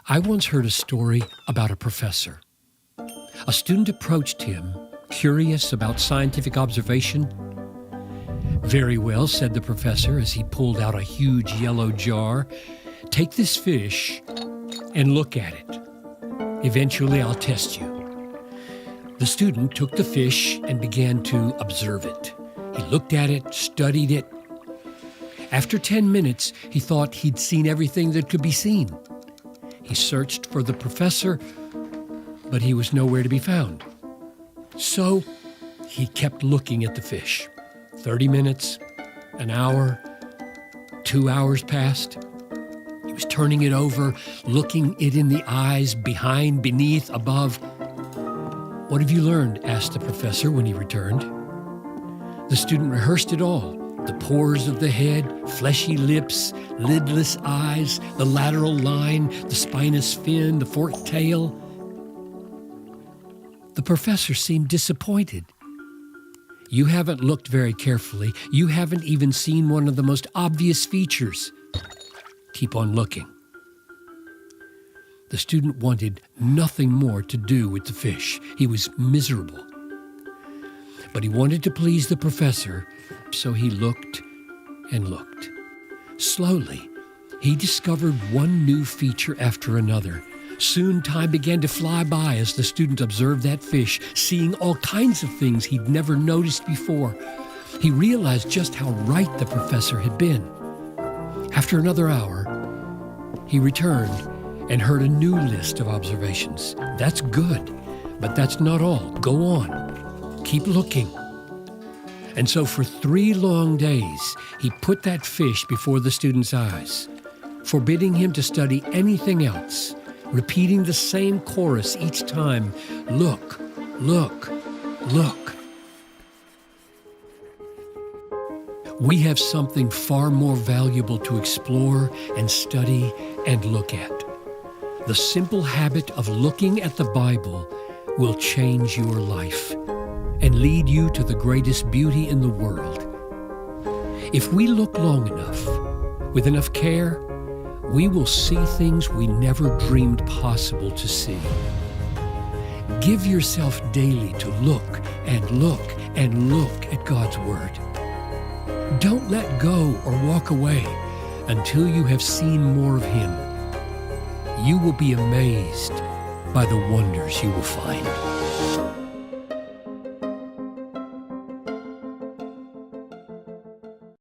I once heard a story about a professor. A student approached him, curious about scientific observation. "Very well," said the professor as he pulled out a huge yellow jar. "Take this fish and look at it. Eventually, I'll test you." The student took the fish and began to observe it. He looked at it, studied it. After 10 minutes, he thought he'd seen everything that could be seen. He searched for the professor, but he was nowhere to be found. So he kept looking at the fish. 30 minutes, an hour, 2 hours passed. He was turning it over, looking it in the eyes, behind, beneath, above. "What have you learned?" asked the professor when he returned. The student rehearsed it all. The pores of the head, fleshy lips, lidless eyes, the lateral line, the spinous fin, the forked tail. The professor seemed disappointed. "You haven't looked very carefully. You haven't even seen one of the most obvious features. Keep on looking." The student wanted nothing more to do with the fish. He was miserable. But he wanted to please the professor, so he looked and looked. Slowly, he discovered one new feature after another. Soon time began to fly by as the student observed that fish, seeing all kinds of things he'd never noticed before. He realized just how right the professor had been. After another hour, he returned and heard a new list of observations. "That's good, but that's not all. Go on. Keep looking." And so for 3 long days, he put that fish before the student's eyes, forbidding him to study anything else, repeating the same chorus each time. "Look, look, look." We have something far more valuable to explore and study and look at. The simple habit of looking at the Bible will change your life and lead you to the greatest beauty in the world. If we look long enough, with enough care, we will see things we never dreamed possible to see. Give yourself daily to look and look and look at God's Word. Don't let go or walk away until you have seen more of Him. You will be amazed by the wonders you will find.